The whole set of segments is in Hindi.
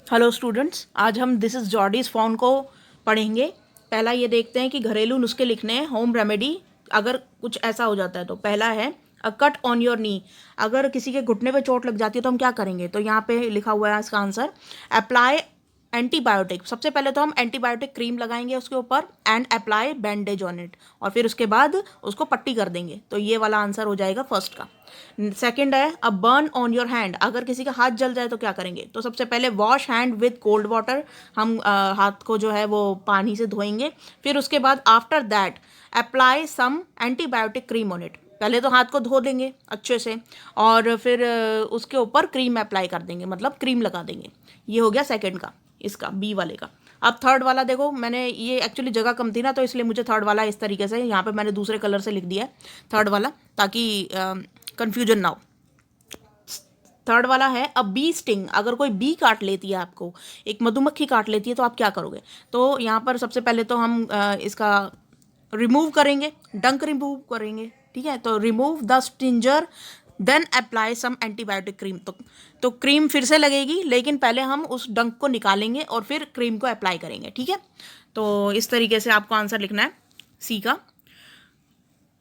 हेलो स्टूडेंट्स, आज हम दिस इज़ जॉर्डीज फॉन को पढ़ेंगे। पहला ये देखते हैं कि घरेलू नुस्खे लिखने हैं, होम रेमेडी अगर कुछ ऐसा हो जाता है तो। पहला है अ कट ऑन योर नी। अगर किसी के घुटने पे चोट लग जाती है तो हम क्या करेंगे, तो यहाँ पे लिखा हुआ है इसका आंसर। Apply antibiotic. सबसे पहले तो हम एंटीबायोटिक क्रीम लगाएंगे उसके ऊपर and apply bandage on it, और फिर उसके बाद उसको पट्टी कर देंगे। तो ये वाला आंसर हो जाएगा फर्स्ट का। सेकंड है a burn on your hand. अगर किसी का हाथ जल जाए तो क्या करेंगे, तो सबसे पहले wash hand with cold water. हम हाथ को जो है वो पानी से धोएंगे। फिर उसके बाद after that apply some antibiotic cream on it. पहले तो हाथ को धो देंगे अच्छे से, और फिर उसके ऊपर क्रीम अप्लाई कर देंगे, मतलब क्रीम लगा देंगे। ये हो गया सेकंड का, इसका बी वाले का। अब थर्ड वाला देखो, मैंने ये एक्चुअली जगह कम थी ना, तो इसलिए मुझे थर्ड वाला इस तरीके से यहाँ पे मैंने दूसरे कलर से लिख दिया है थर्ड वाला, ताकि कंफ्यूजन ना हो। थर्ड वाला है अ बी स्टिंग। अगर कोई बी काट लेती है आपको, एक मधुमक्खी काट लेती है, तो आप क्या करोगे। तो यहाँ पर सबसे पहले तो हम इसका रिमूव करेंगे, डंक रिमूव करेंगे। ठीक है, तो remove the stinger then apply some antibiotic cream. तो क्रीम फिर से लगेगी, लेकिन पहले हम उस डंक को निकालेंगे और फिर क्रीम को अप्लाई करेंगे। ठीक है, तो इस तरीके से आपको आंसर लिखना है सी का।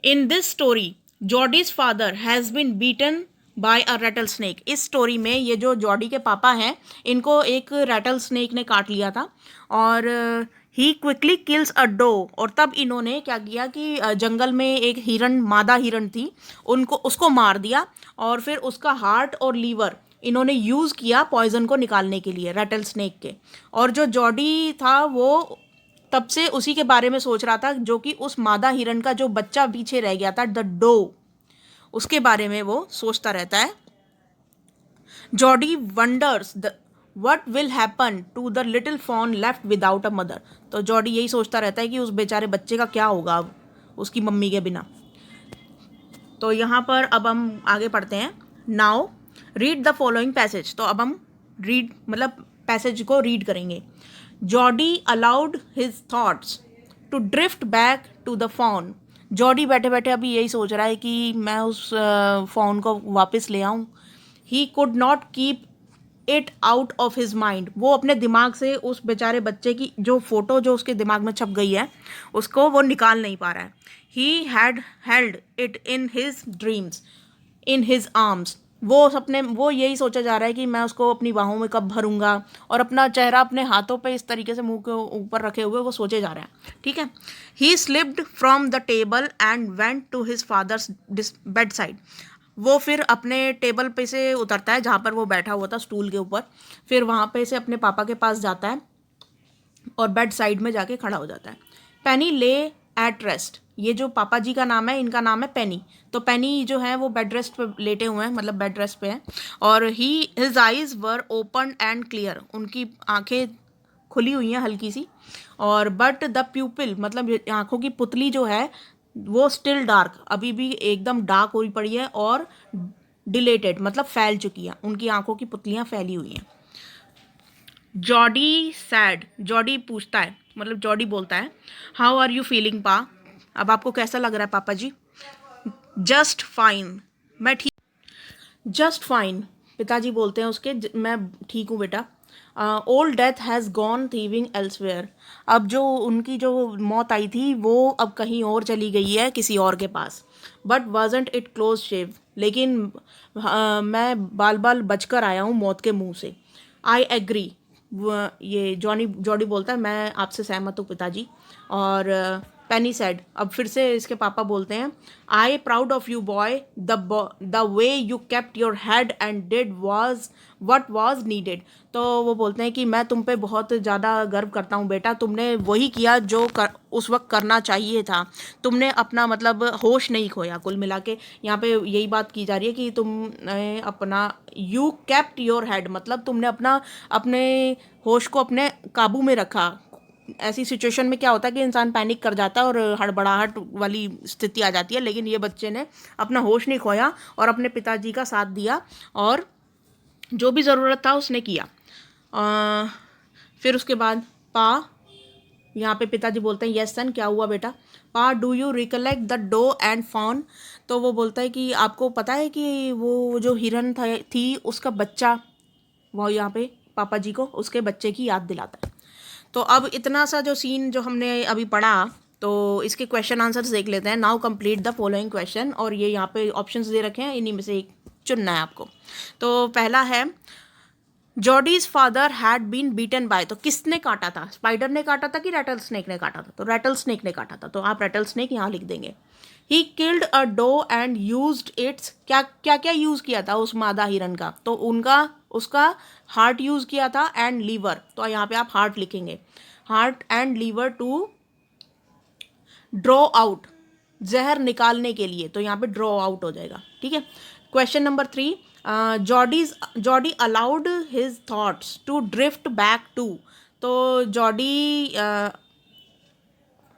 In this story Jody's father has been bitten by a rattle snake. इस स्टोरी में ये जो जॉडी के पापा हैं, इनको एक रेटल स्नेक ने काट लिया था, और ही क्विकली किल्स अ डो। और तब इन्होंने क्या किया कि जंगल में एक हिरन, मादा हिरन थी, उसको मार दिया, और फिर उसका हार्ट और लीवर इन्होंने यूज़ किया पॉइजन को निकालने के लिए, रेटल स्नेक के। और जो जॉडी था वो तब से उसी के बारे में सोच रहा था, जो कि उस मादा हिरन का जो बच्चा पीछे रह गया था, द डो, उसके बारे में वो सोचता रहता है। Jody wonders the what will happen to the little fawn left without a mother. तो जॉडी यही सोचता रहता है कि उस बेचारे बच्चे का क्या होगा अब उसकी मम्मी के बिना। तो यहाँ पर अब हम आगे पढ़ते हैं। Now read the following passage. तो अब हम रीड मतलब पैसेज को रीड करेंगे। Jody allowed his thoughts to drift back to the fawn. जॉडी बैठे बैठे अभी यही सोच रहा है कि मैं उस फ़ोन को वापस ले आऊँ। He could not keep it out of his mind. वो अपने दिमाग से उस बेचारे बच्चे की जो फोटो जो उसके दिमाग में छप गई है, उसको वो निकाल नहीं पा रहा है। He had held it in his dreams, in his arms. वो सपने वो यही सोचा जा रहा है कि मैं उसको अपनी बाहों में कब भरूंगा, और अपना चेहरा अपने हाथों पे इस तरीके से मुंह के ऊपर रखे हुए वो सोचे जा रहा है। ठीक है, he slipped from the table and went to his father's bedside. वो फिर अपने टेबल पे से उतरता है, जहाँ पर वो बैठा हुआ था स्टूल के ऊपर, फिर वहाँ पे से अपने पापा के पास जाता है और बेड साइड में जाके खड़ा हो जाता है। पेनी ले एट रेस्ट। ये जो पापा जी का नाम है, इनका नाम है पेनी। तो पेनी जो है वो बेड रेस्ट पे लेटे हुए हैं, मतलब बेड रेस्ट पे हैं, और he his eyes were open and clear. उनकी आंखें खुली हुई हैं हल्की सी, और बट द प्यूपिल मतलब आंखों की पुतली जो है वो स्टिल डार्क, अभी भी एकदम डार्क हुई पड़ी है, और डिलेटेड मतलब फैल चुकी है, उनकी आंखों की पुतलियां फैली हुई हैं। Jordi sad. जॉडी पूछता है, मतलब जॉडी बोलता है, हाउ आर यू फीलिंग पा। अब आपको कैसा लग रहा है पापा जी। Just fine. मैं ठीक। Just fine. पिताजी बोलते हैं उसके, मैं ठीक हूँ बेटा। Old death has gone thieving elsewhere. अब जो उनकी जो मौत आई थी वो अब कहीं और चली गई है, किसी और के पास। बट वाजंट इट क्लोज शेव। लेकिन मैं बाल बाल बचकर आया हूँ मौत के मुंह से। I agree. ये जॉडी बोलता है, मैं आपसे सहमत हूँ पिताजी। और पेनी सेड, अब फिर से इसके पापा बोलते हैं, I proud of you boy, the way you kept your head and did was what was needed. तो वो बोलते हैं कि मैं तुम पे बहुत ज़्यादा गर्व करता हूँ बेटा, तुमने वही किया जो उस वक्त करना चाहिए था। तुमने अपना मतलब होश नहीं खोया। कुल मिला के यहाँ पे यही बात की जा रही है कि तुमने अपना यू केप्ट योर हेड, मतलब तुमने अपने होश को अपने काबू में रखा। ऐसी सिचुएशन में क्या होता है कि इंसान पैनिक कर जाता है और हड़बड़ाहट वाली स्थिति आ जाती है, लेकिन ये बच्चे ने अपना होश नहीं खोया और अपने पिताजी का साथ दिया, और जो भी ज़रूरत था उसने किया। फिर उसके बाद पा, यहाँ पे पिताजी बोलते हैं, यस सन, क्या हुआ बेटा। Pa, do you recollect the doe and fawn. तो वो बोलता है कि आपको पता है कि वो जो हिरन थी उसका बच्चा, वो यहाँ पे पापा जी को उसके बच्चे की याद दिलाता है। तो अब इतना सा जो सीन जो हमने अभी पढ़ा, तो इसके क्वेश्चन आंसर्स देख लेते हैं। Now complete the following question, और ये यहाँ पे ऑप्शंस दे रखे हैं, इन्हीं में से एक चुनना है आपको। तो पहला है Jody's father had been bitten by, तो किसने काटा था? स्पाइडर ने काटा था कि रेटल स्नेक ने काटा था? तो रेटल स्नेक ने काटा था, तो आप रेटल स्नेक यहाँ लिख देंगे। He killed a doe and used its, क्या क्या क्या यूज किया था उस मादा हिरन का? तो उसका हार्ट यूज किया था एंड लीवर, तो यहाँ पे आप हार्ट लिखेंगे, heart and liver to draw out, जहर निकालने के लिए, तो यहाँ पे ड्रॉ आउट हो जाएगा। ठीक है। Question number 3, Jody allowed his thoughts to drift back to, तो जॉडी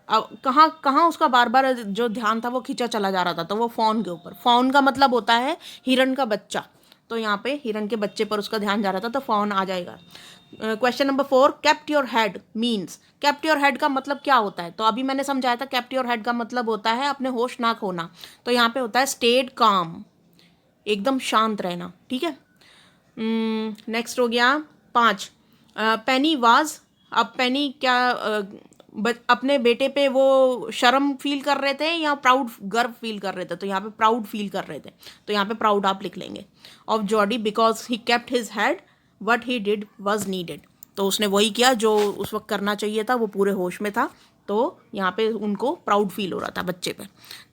कहाँ कहाँ उसका बार बार जो ध्यान था वो खींचा चला जा रहा था? तो वो फॉन के ऊपर। फॉन का मतलब होता है हिरन का बच्चा, तो यहाँ पे हिरन के बच्चे पर उसका ध्यान जा रहा था, तो फॉन आ जाएगा। Question number 4, kept your head means, kept your head का मतलब क्या होता है? तो अभी मैंने समझाया था केप्ट योर हेड का मतलब होता है अपने होश ना खोना, तो यहाँ पे होता है स्टेड काम, एकदम शांत रहना। ठीक है। नेक्स्ट हो गया 5, पेनी वाज, अब पेनी क्या अपने बेटे पे वो शर्म फील कर रहे थे या प्राउड, गर्व फील कर रहे थे? तो यहाँ पे प्राउड फील कर रहे थे, तो यहाँ पे प्राउड आप लिख लेंगे। Of Jordi because he kept his head, what he did was needed, तो उसने वही किया जो उस वक्त करना चाहिए था, वो पूरे होश में था, तो यहाँ पे उनको प्राउड फील हो रहा था बच्चे पे।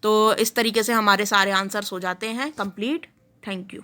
तो इस तरीके से हमारे सारे आंसर्स हो जाते हैं कंप्लीट। Thank you.